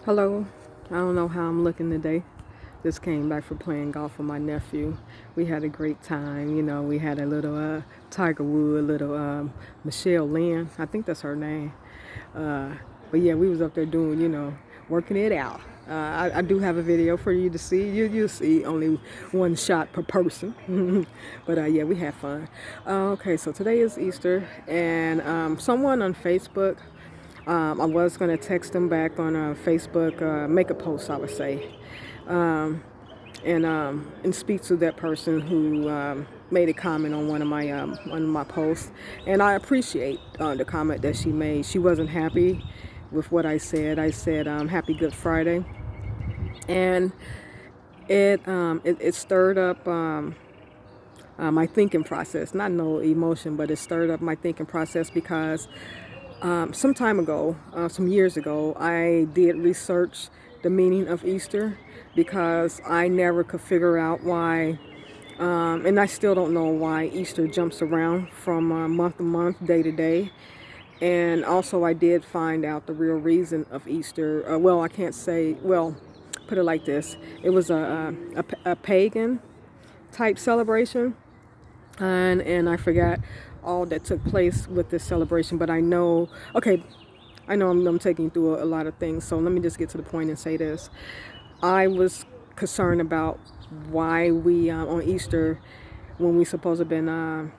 Hello, I don't know how I'm looking today. Just came back from playing golf with my nephew. We had a great time. We had a little Tiger Wood, little Michelle Lynn. I think that's her name. Uh, but yeah, we was up there doing, working it out. I do have a video for you to see. You'll see only one shot per person. But yeah, we had fun. Okay, so today is Easter, and someone on Facebook, I was going to text them back on Facebook, make a post, I would say, and speak to that person who made a comment on one of my posts. And I appreciate the comment that she made. She wasn't happy with what I said. I said Happy Good Friday, and it stirred up my thinking process. Not no emotion, but it stirred up my thinking process because some time ago, some years ago, I did research the meaning of Easter because I never could figure out why, and I still don't know why Easter jumps around from month to month, day to day. And also, I did find out the real reason of Easter. Well, I can't say, well, put it like this: it was a pagan type celebration, and I forgot all that took place with this celebration. But I know, okay, I know I'm taking you through a lot of things. So let me just get to the point and say this: I was concerned about why we on Easter, when we supposed to have been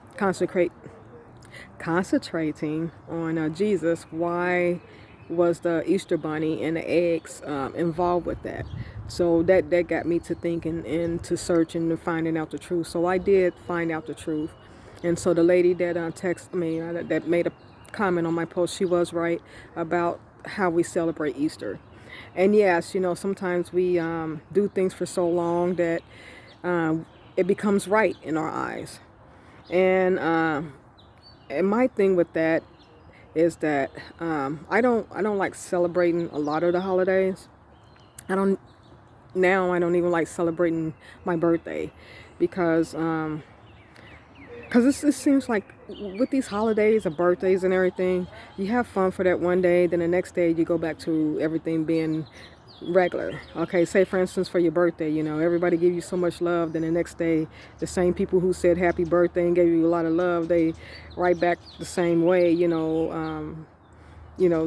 concentrating on Jesus, why was the Easter bunny and the eggs involved with that? So that got me to thinking and to searching and finding out the truth. So I did find out the truth. And so the lady that texted me, that made a comment on my post, she was right about how we celebrate Easter. And yes, sometimes we do things for so long that it becomes right in our eyes. And my thing with that is that I don't like celebrating a lot of the holidays. I don't I don't even like celebrating my birthday because it seems like with these holidays and birthdays and everything, you have fun for that one day, then the next day you go back to everything being regular. Okay, say for instance for your birthday, everybody give you so much love, then the next day the same people who said happy birthday and gave you a lot of love, they write back the same way,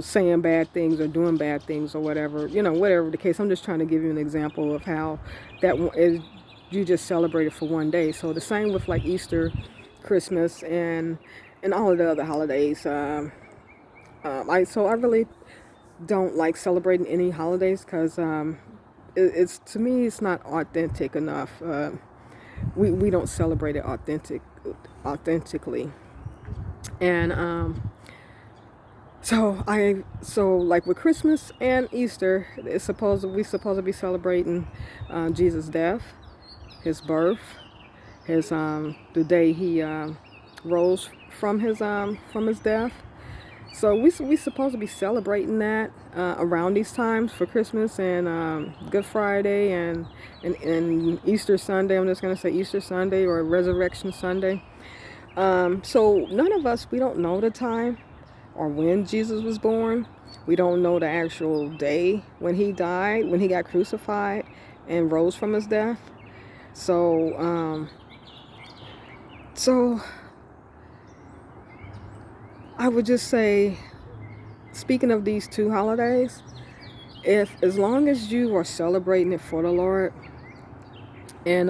saying bad things or doing bad things or whatever, whatever the case. I'm just trying to give you an example of how that is, you just celebrate it for one day. So the same with like Easter, Christmas, and all of the other holidays. I really don't like celebrating any holidays because it's to me it's not authentic enough. We don't celebrate it authentically, and so like with Christmas and Easter, we supposed to be celebrating Jesus' death, his birth, his the day he rose from his death. So we supposed to be celebrating that around these times for Christmas and Good Friday and Easter Sunday. I'm just gonna say Easter Sunday or Resurrection Sunday. So none of us, we don't know the time or when Jesus was born. We don't know the actual day when he died, when he got crucified and rose from his death. So I would just say, speaking of these two holidays, if as long as you are celebrating it for the Lord and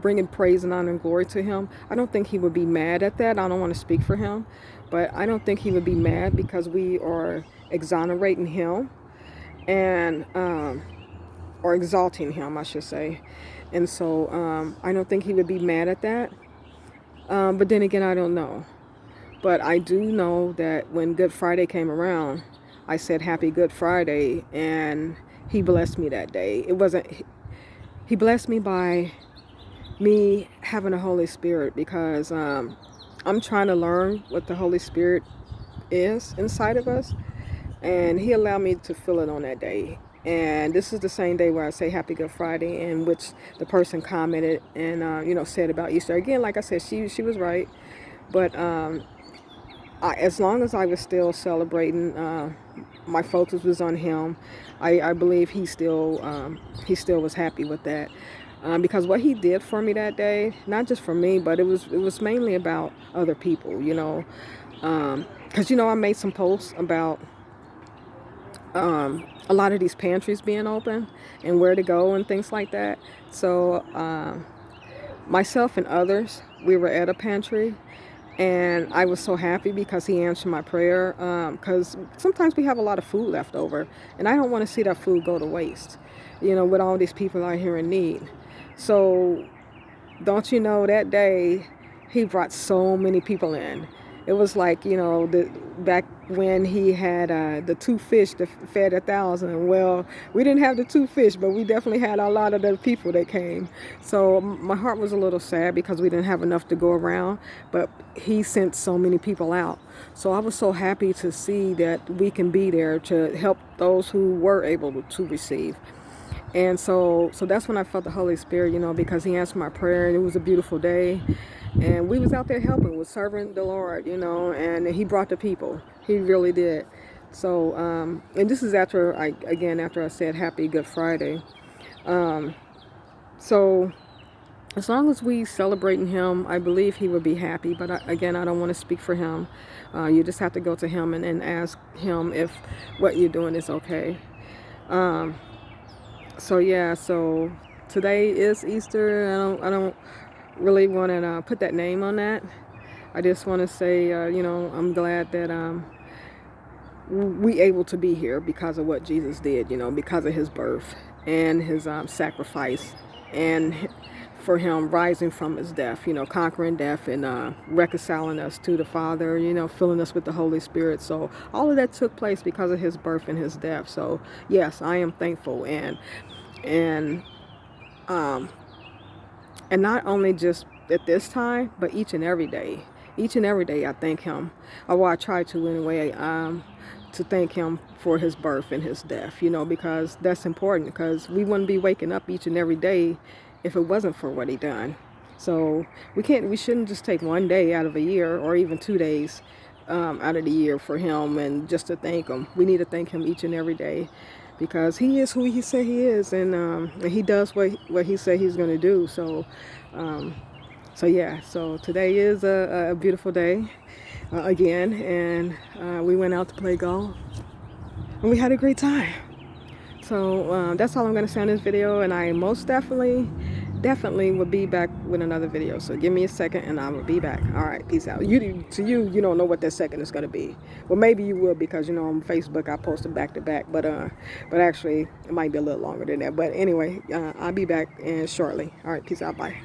bringing praise and honor and glory to him, I don't think he would be mad at that. I don't want to speak for him, but I don't think he would be mad because we are exonerating him and or exalting him, I should say. And so I don't think he would be mad at that. But then again, I don't know. But I do know that when Good Friday came around, I said Happy Good Friday, and he blessed me that day. He blessed me by me having the Holy Spirit because I'm trying to learn what the Holy Spirit is inside of us, and he allowed me to feel it on that day. And this is the same day where I say Happy Good Friday, in which the person commented and said about Easter. Again, like I said, she was right, but as long as I was still celebrating my focus was on him. I believe he still was happy with that. Because what he did for me that day, not just for me, but it was mainly about other people, because I made some posts about a lot of these pantries being open and where to go and things like that. So myself and others, we were at a pantry, and I was so happy because he answered my prayer. Because sometimes we have a lot of food left over, and I don't want to see that food go to waste, with all these people out here in need. So don't you know, that day he brought so many people in. It was like, back when he had the two fish that fed 1,000. Well, we didn't have the two fish, but we definitely had a lot of the people that came. So my heart was a little sad because we didn't have enough to go around, but he sent so many people out. So I was so happy to see that we can be there to help those who were able to receive. And so that's when I felt the Holy Spirit, because he answered my prayer, and it was a beautiful day. And we was out there helping, with serving the Lord, and he brought the people. He really did. So, and this is after I said Happy Good Friday. So as long as we celebrating him, I believe he would be happy. But I don't want to speak for him. You just have to go to him and ask him if what you're doing is okay. So today is Easter. I don't really want to put that name on that. I just want to say, I'm glad that we able to be here because of what Jesus did, because of his birth and his sacrifice, and for him rising from his death, conquering death and reconciling us to the Father, filling us with the Holy Spirit. So all of that took place because of his birth and his death. So yes, I am thankful, and not only just at this time, but each and every day. Each and every day I thank him. I try to anyway, to thank him for his birth and his death, because that's important, because we wouldn't be waking up each and every day if it wasn't for what he done. So we shouldn't just take one day out of a year, or even 2 days out of the year for him and just to thank him. We need to thank him each and every day, because he is who he said he is, and he does what he said he's going to do. So so today is a beautiful day again, and we went out to play golf, and we had a great time. So that's all I'm going to say on this video, and I most definitely will be back with another video. So give me a second and I will be back. All right, peace out. You don't know what that second is going to be. Well, maybe you will, because on Facebook I posted back to back, but actually it might be a little longer than that. But anyway, I'll be back shortly. All right, peace out. Bye.